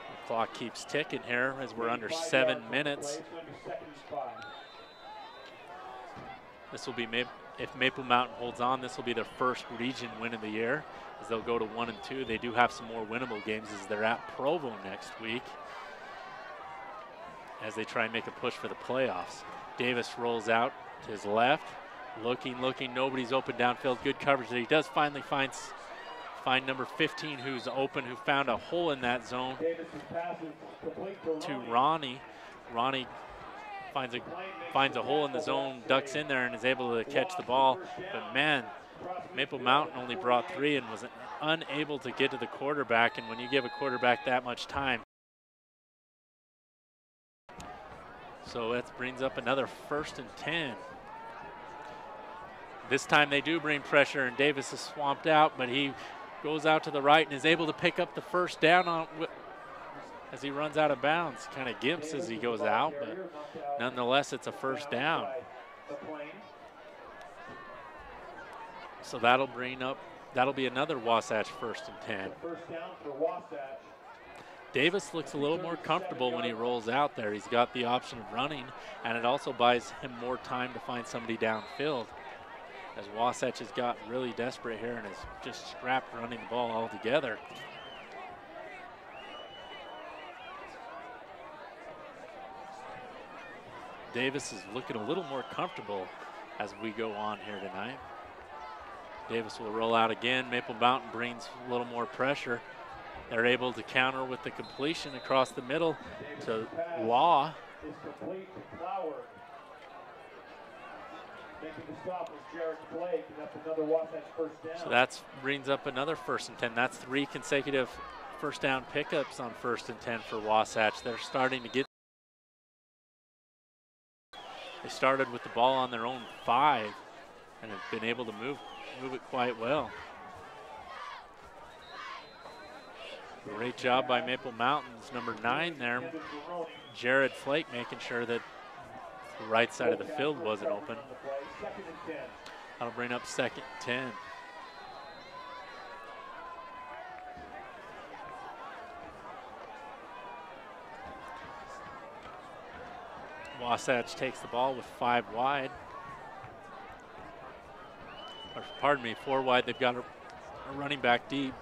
The clock keeps ticking here as we're under 7 minutes. This will be, if Maple Mountain holds on, this will be their first region win of the year, as they'll go to 1-2. They do have some more winnable games as they're at Provo next week, as they try and make a push for the playoffs. Davis rolls out to his left, looking, nobody's open downfield, good coverage. He does finally find number 15 who's open, who found a hole in that zone to Ronnie. Ronnie finds a hole in the zone, ducks in there and is able to catch the ball. But man, Maple Mountain only brought 3 and was unable to get to the quarterback, and when you give a quarterback that much time. So that brings up another 1st and 10. This time they do bring pressure, and Davis is swamped out, but he goes out to the right and is able to pick up the first down as he runs out of bounds. Kind of gimps as he goes out, but nonetheless, it's a first down. So that'll be another Wasatch 1st and 10. First down for Wasatch. Davis looks a little more comfortable when he rolls out there. He's got the option of running, and it also buys him more time to find somebody downfield, as Wasatch has got really desperate here and has just scrapped running the ball altogether. Davis is looking a little more comfortable as we go on here tonight. Davis will roll out again. Maple Mountain brings a little more pressure. They're able to counter with the completion across the middle to Law. Making the stop was Jared Blake, and that's another Wasatch first down. So that brings up another 1st and 10. That's 3 consecutive first down pickups on 1st and 10 for Wasatch. They're starting to get. They started with the ball on their own 5 and have been able to move it quite well. Great job by Maple Mountains, number 9 there, Jared Flake, making sure that the right side of the field wasn't open. That'll bring up 2nd and 10. Wasatch takes the ball with 5 wide. Or, pardon me, 4 wide. They've got a running back deep.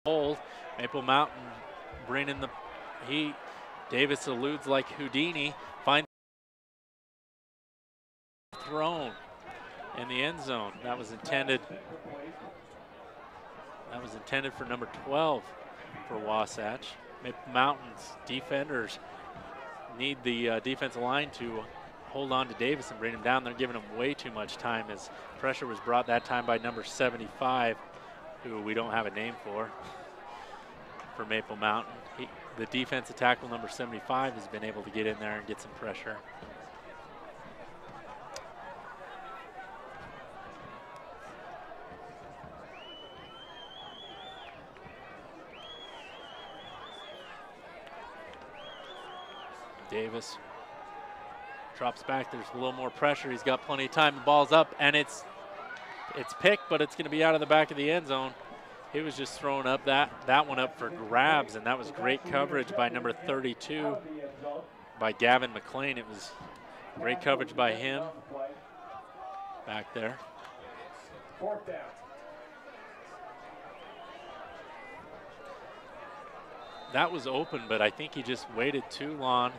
Hold. Maple Mountain bringing the heat. Davis eludes like Houdini. Finds thrown in the end zone. That was intended for number 12 for Wasatch. Maple Mountain's defenders need the defensive line to hold on to Davis and bring him down. They're giving him way too much time as pressure was brought that time by number 75, who we don't have a name for Maple Mountain. The defensive tackle, number 75, has been able to get in there and get some pressure. Davis drops back. There's a little more pressure. He's got plenty of time. The ball's up, and it's picked, but it's going to be out of the back of the end zone. He was just throwing up that one up for grabs, and that was great coverage by number 32, by Gavin McLean. It was great coverage by him back there. 4th down. That was open, but I think he just waited too long.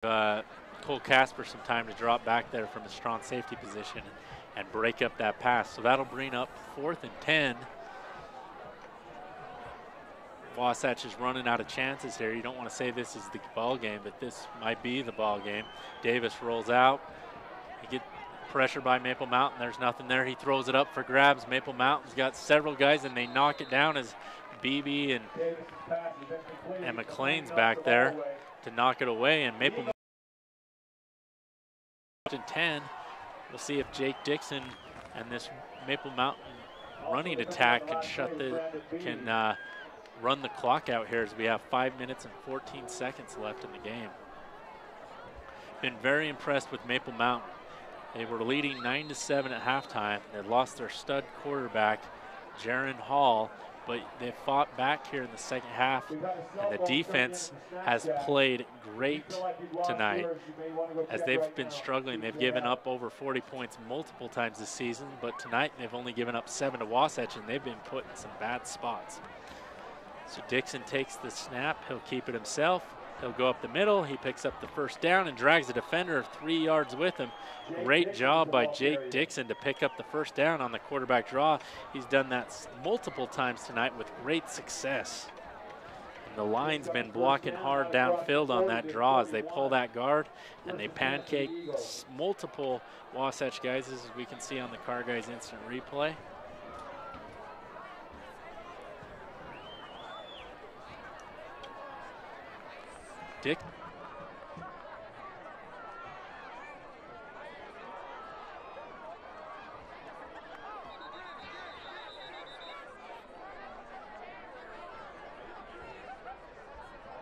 Cole Casper some time to drop back there from a strong safety position and break up that pass. So that'll bring up 4th and 10. Wasatch is running out of chances here. You don't want to say this is the ball game, but this might be the ball game. Davis rolls out. He gets pressure by Maple Mountain. There's nothing there. He throws it up for grabs. Maple Mountain's got several guys, and they knock it down as Beebe and McLean's back there to knock it away. And Maple Mountain 10. We'll see if Jake Dixon and this Maple Mountain running attack can run the clock out here as we have 5 minutes and 14 seconds left in the game. Been very impressed with Maple Mountain. They were leading 9-7 at halftime. They lost their stud quarterback, Jaron Hall, but they fought back here in the second half, and the defense has played great tonight. As they've been struggling, they've given up over 40 points multiple times this season, but tonight they've only given up 7 to Wasatch, and they've been put in some bad spots. So Dixon takes the snap. He'll keep it himself. He'll go up the middle. He picks up the first down and drags the defender 3 yards with him. Great job by Jake Dixon to pick up the first down on the quarterback draw. He's done that multiple times tonight with great success. And the line's been blocking hard downfield on that draw as they pull that guard, and they pancake multiple Wasatch guys, as we can see on the Car Guys instant replay. Dick.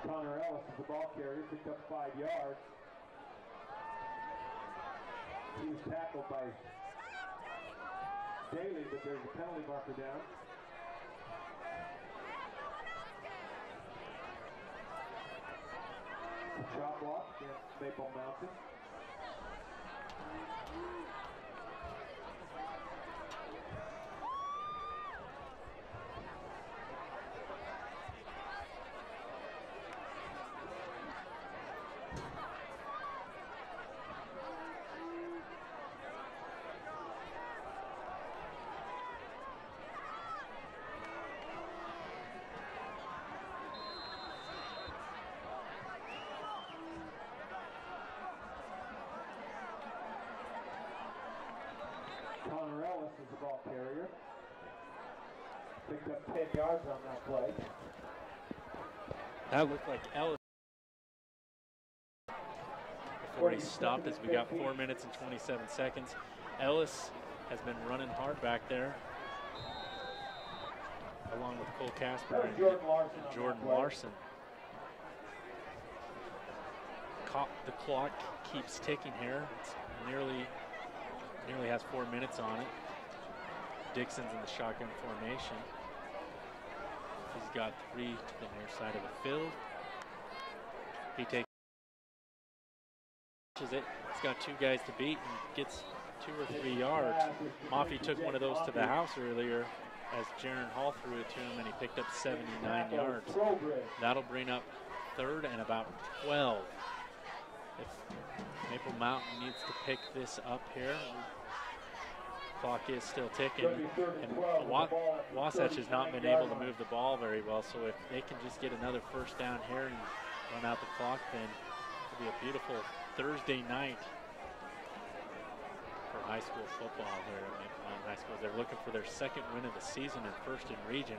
Connor Ellis is the ball carrier, picked up 5 yards. He was tackled by Daly, but there's a penalty marker down. Shot block against Maple Mountain. carrier. Picked up 10 yards on that play. That looked like Ellis before he stopped, as we got 4 minutes and 27 seconds. Ellis has been running hard back there, along with Cole Casper and Jordan Larson. The clock keeps ticking here. It's nearly has 4 minutes on it. Dixon's in the shotgun formation. He's got 3 to the near side of the field. He takes it. He's got 2 guys to beat and gets 2 or 3 yards. Maffey took one of those to the house earlier as Jaron Hall threw it to him, and he picked up 79 yards. That'll bring up 3rd and about 12. If Maple Mountain needs to pick this up here, clock is still ticking, and Wasatch has not been able to move the ball very well, so if they can just get another first down here and run out the clock, then it'll be a beautiful Thursday night for high school football here at Maple Mountain High School. They're looking for their 2nd win of the season and 1st in region.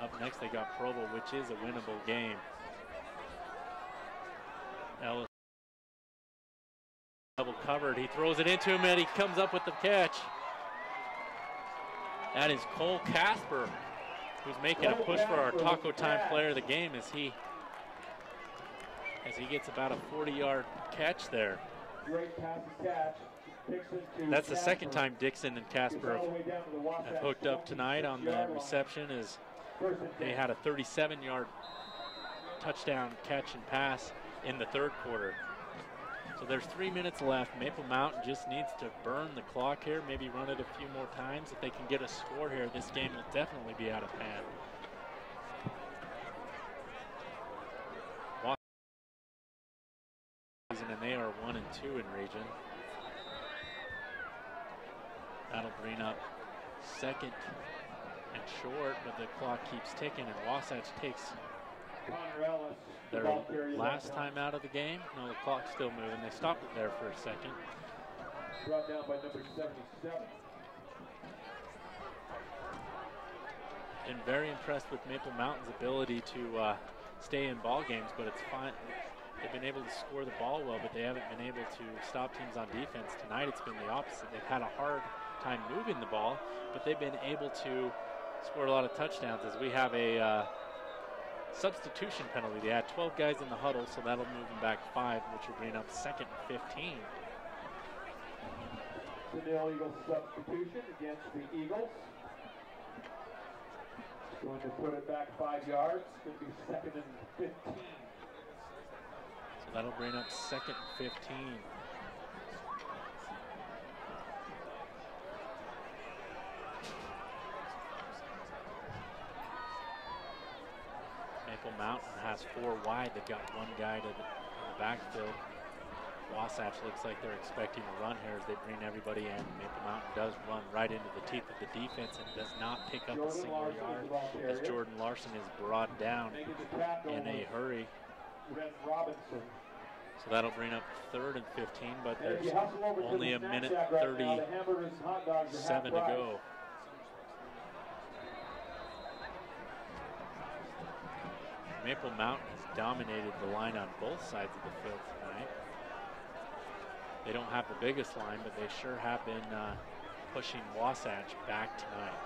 Up next, they got Provo, which is a winnable game. Ellis double covered. He throws it into him, and he comes up with the catch. That is Cole Casper, who's making a push for our Taco Time player of the game as he gets about a 40-yard catch there. Great pass and catch. That's the 2nd time Dixon and Casper have hooked up tonight on the reception, as they had a 37-yard touchdown catch and pass in the 3rd quarter. So there's 3 minutes left. Maple Mountain just needs to burn the clock here, maybe run it a few more times. If they can get a score here, this game will definitely be out of hand. And they are 1 and 2 in region. That'll bring up 2nd and short, but the clock keeps ticking, and Wasatch takes their last time out of the game. No, the clock's still moving. They stopped it there for a second. Brought down by number 77. Been very impressed with Maple Mountain's ability to stay in ball games, but it's fine. They've been able to score the ball well, but they haven't been able to stop teams on defense. Tonight it's been the opposite. They've had a hard time moving the ball, but they've been able to score a lot of touchdowns, as we have a substitution penalty. They had 12 guys in the huddle, so that'll move them back 5, which will bring up 2nd and 15. Chanel Eagles substitution against the Eagles. Going to put it back 5 yards. It's going to be 2nd and 15. So that'll bring up 2nd and 15. Maple Mountain has 4 wide. They've got 1 guy in the backfield. Wasatch looks like they're expecting a run here as they bring everybody in. Maple Mountain does run right into the teeth of the defense and does not pick up a single yard, as Jordan Larson is brought down in a hurry. So that'll bring up 3rd and 15, but there's only 1:37 to go. Maple Mountain has dominated the line on both sides of the field tonight. They don't have the biggest line, but they sure have been pushing Wasatch back tonight.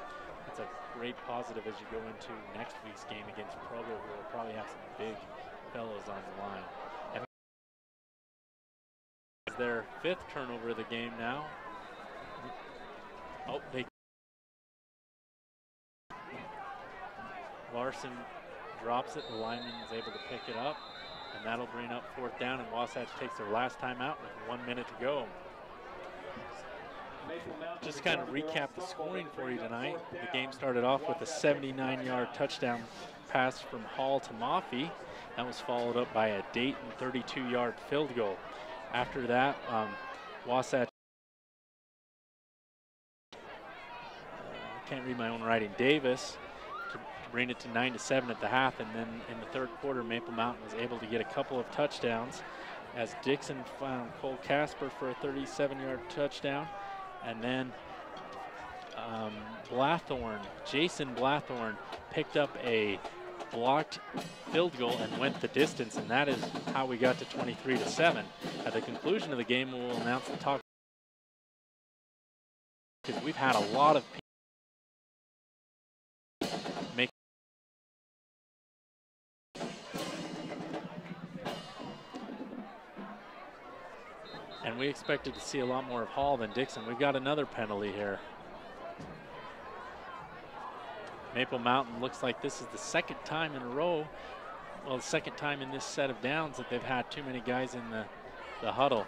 It's a great positive as you go into next week's game against Provo, who will probably have some big fellows on the line. And it's their 5th turnover of the game now. Oh, Larson drops it. The lineman is able to pick it up, and that'll bring up 4th down, and Wasatch takes their last time out with 1 minute to go. Just to kind of recap the scoring for you tonight, the game started off with a 79-yard touchdown pass from Hall to Maffey. That was followed up by a Dayton 32-yard field goal. After that, Wasatch, can't read my own writing, Davis, to bring it to 9-7 at the half, and then in the 3rd quarter, Maple Mountain was able to get a couple of touchdowns as Dixon found Cole Casper for a 37-yard touchdown, and then Jason Blathorn picked up a blocked field goal and went the distance, and that is how we got to 23-7. At the conclusion of the game, we'll announce the talk, because we've had a lot of people make. And we expected to see a lot more of Hall than Dixon. We've got another penalty here. Maple Mountain looks like this is the second time in a row, well, the second time in this set of downs that they've had too many guys in the huddle.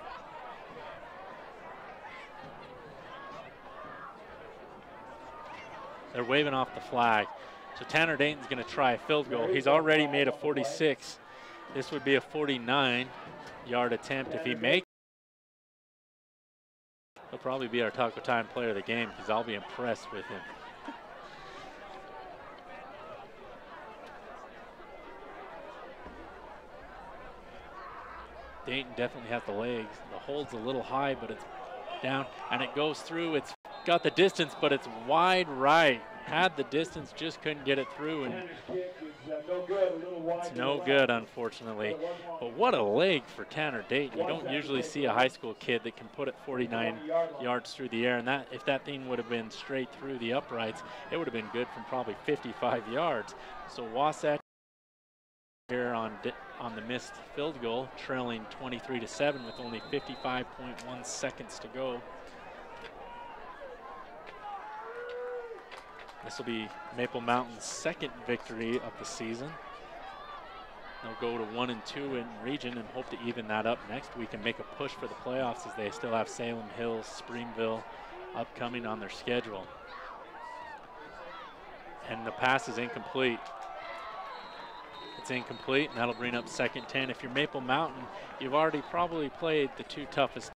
They're waving off the flag. So Tanner Dayton's going to try a field goal. He's already made a 46. This would be a 49-yard attempt if he makes. He'll probably be our Taco Time player of the game, because I'll be impressed with him. Dayton definitely has the legs. The hold's a little high, but it's down, and it goes through. It's got the distance, but it's wide right. Had the distance, just couldn't get it through, and it's no good, unfortunately. But what a leg for Tanner Dayton. You don't usually see a high school kid that can put it 49 yards through the air, and that, if that thing would have been straight through the uprights, it would have been good from probably 55 yards. So Wasatch here on the missed field goal, trailing 23-7 with only 55.1 seconds to go. This will be Maple Mountain's second victory of the season. They'll go to 1-2 in region and hope to even that up next week and make a push for the playoffs, as they still have Salem Hills, Springville upcoming on their schedule. And the pass is incomplete. It's incomplete, and that'll bring up 2nd 10. If you're Maple Mountain, you've already probably played the two toughest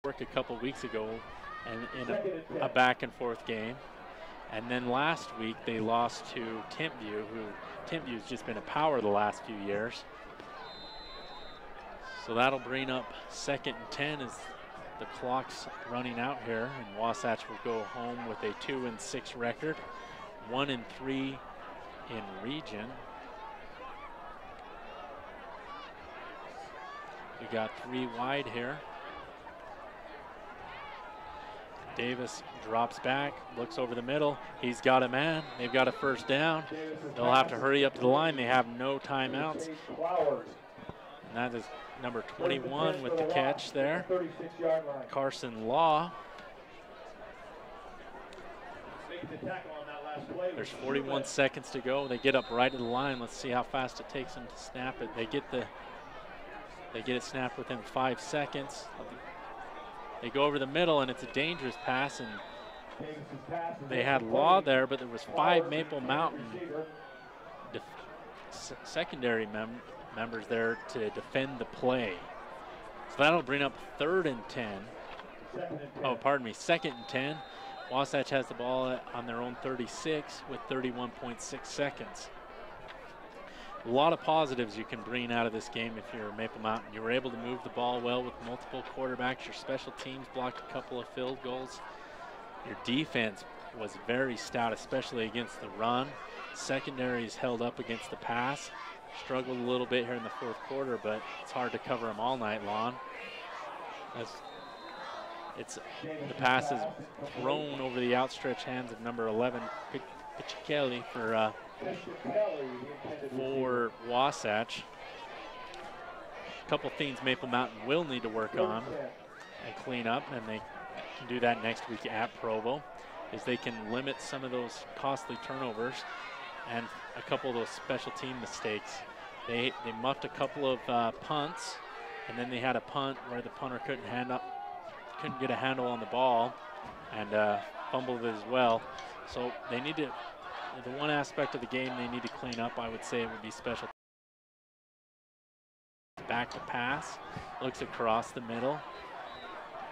work a couple weeks ago, and in a back and forth game. And then last week they lost to Timpview, Timpview's just been a power the last few years. So that'll bring up 2nd and 10 as the clock's running out here, and Wasatch will go home with a 2-6 record, 1-3 in region. We got 3 wide here. Davis drops back, looks over the middle. He's got a man. They've got a 1st down. They'll have to hurry up to the line. They have no timeouts. And that is number 21 with the catch there, Carson Law. There's 41 seconds to go. They get up right at the line. Let's see how fast it takes them to snap it. They get it snapped within 5 seconds. They go over the middle, and it's a dangerous pass, and they had Law there, but there was 5 Maple Mountain secondary members there to defend the play. So that'll bring up 3rd and 10. Oh, pardon me, 2nd and 10. Wasatch has the ball on their own 36 with 31.6 seconds. A lot of positives you can bring out of this game if you're Maple Mountain. You were able to move the ball well with multiple quarterbacks. Your special teams blocked a couple of field goals. Your defense was very stout, especially against the run. Secondaries held up against the pass. Struggled a little bit here in the 4th quarter, but it's hard to cover them all night long. The pass is thrown over the outstretched hands of number 11, Pichikeli, for Wasatch. A couple things Maple Mountain will need to work on and clean up, and they can do that next week at Provo, is they can limit some of those costly turnovers and a couple of those special team mistakes. They muffed a couple of punts, and then they had a punt where the punter couldn't get a handle on the ball and fumbled it as well. So they need to, the one aspect of the game they need to clean up, I would say, would be special. Back to pass, looks across the middle,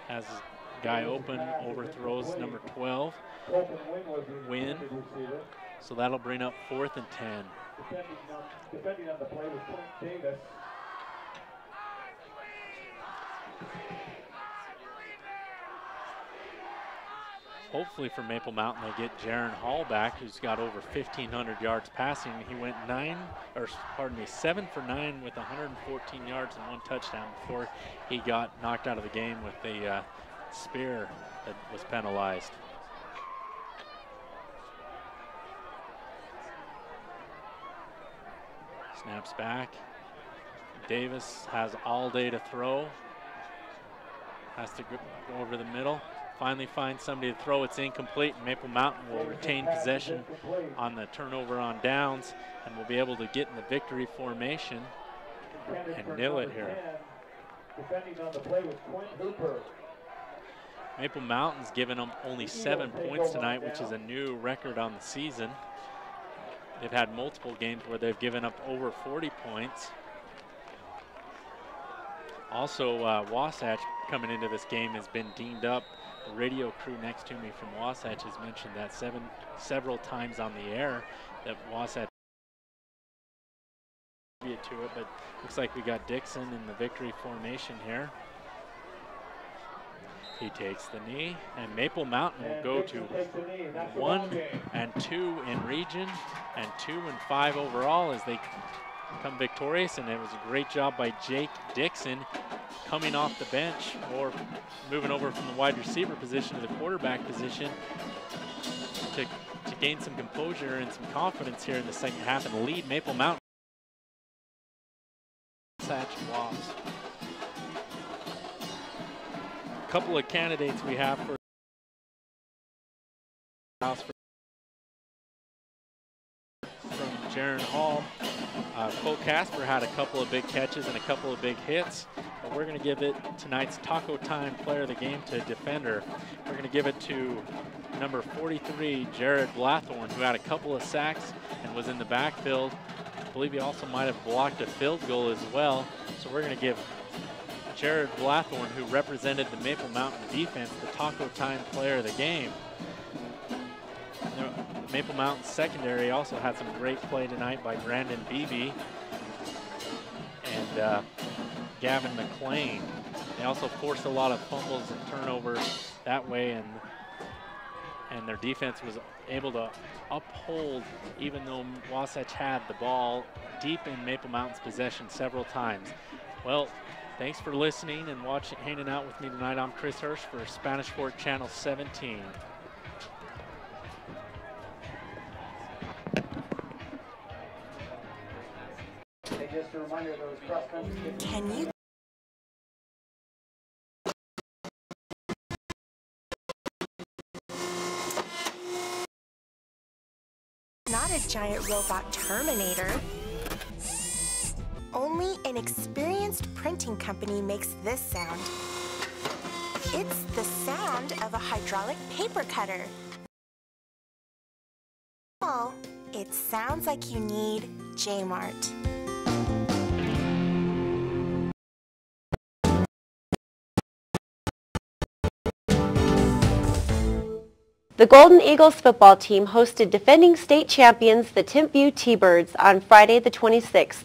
has a guy open, overthrows number 12, Win. So that'll bring up 4th and 10. Depending on the play with Clint Davis. hopefully for Maple Mountain, they get Jaron Hall back, who's got over 1,500 yards passing. He went 7 for 9 with 114 yards and 1 touchdown before he got knocked out of the game with the spear that was penalized. Snaps back. Davis has all day to throw. Has to go over the middle. Finally finds somebody to throw. It's incomplete. Maple Mountain will retain possession on the turnover on downs and will be able to get in the victory formation and nil it here. Defending on the play was Quinn Hooper. Maple Mountain's given them only 7 points tonight, which is a new record on the season. They've had multiple games where they've given up over 40 points. Also, Wasatch coming into this game has been deemed up. The radio crew next to me from Wasatch has mentioned that several times on the air that Wasatch to it, but looks like we got Dixon in the victory formation here. He takes the knee, and Maple Mountain will go to 1-2 in region and 2-5 overall as they come victorious. And it was a great job by Jake Dixon coming off the bench or moving over from the wide receiver position to the quarterback position to gain some composure and some confidence here in the second half and lead Maple Mountain. Wasatch loss. A couple of candidates we have for from Jaron Hall. Cole Casper had a couple of big catches and a couple of big hits, but we're going to give it tonight's Taco Time Player of the Game to defender. We're going to give it to number 43, Jared Blathorn, who had a couple of sacks and was in the backfield. I believe he also might have blocked a field goal as well. So we're going to give Jared Blathorn, who represented the Maple Mountain defense, the Taco Time Player of the Game. The Maple Mountain secondary also had some great play tonight by Brandon Beebe and Gavin McLean. They also forced a lot of fumbles and turnovers that way, and their defense was able to uphold, even though Wasatch had the ball deep in Maple Mountain's possession several times. Well, thanks for listening and hanging out with me tonight. I'm Chris Hirsch for Spanish Fork Channel 17. Hey, just a reminder, those cross-country. Can you not a giant robot Terminator? Only an experienced printing company makes this sound. It's the sound of a hydraulic paper cutter. Oh, it sounds like you need J-Mart. The Golden Eagles football team hosted defending state champions, the Timpview T-Birds, on Friday the 26th.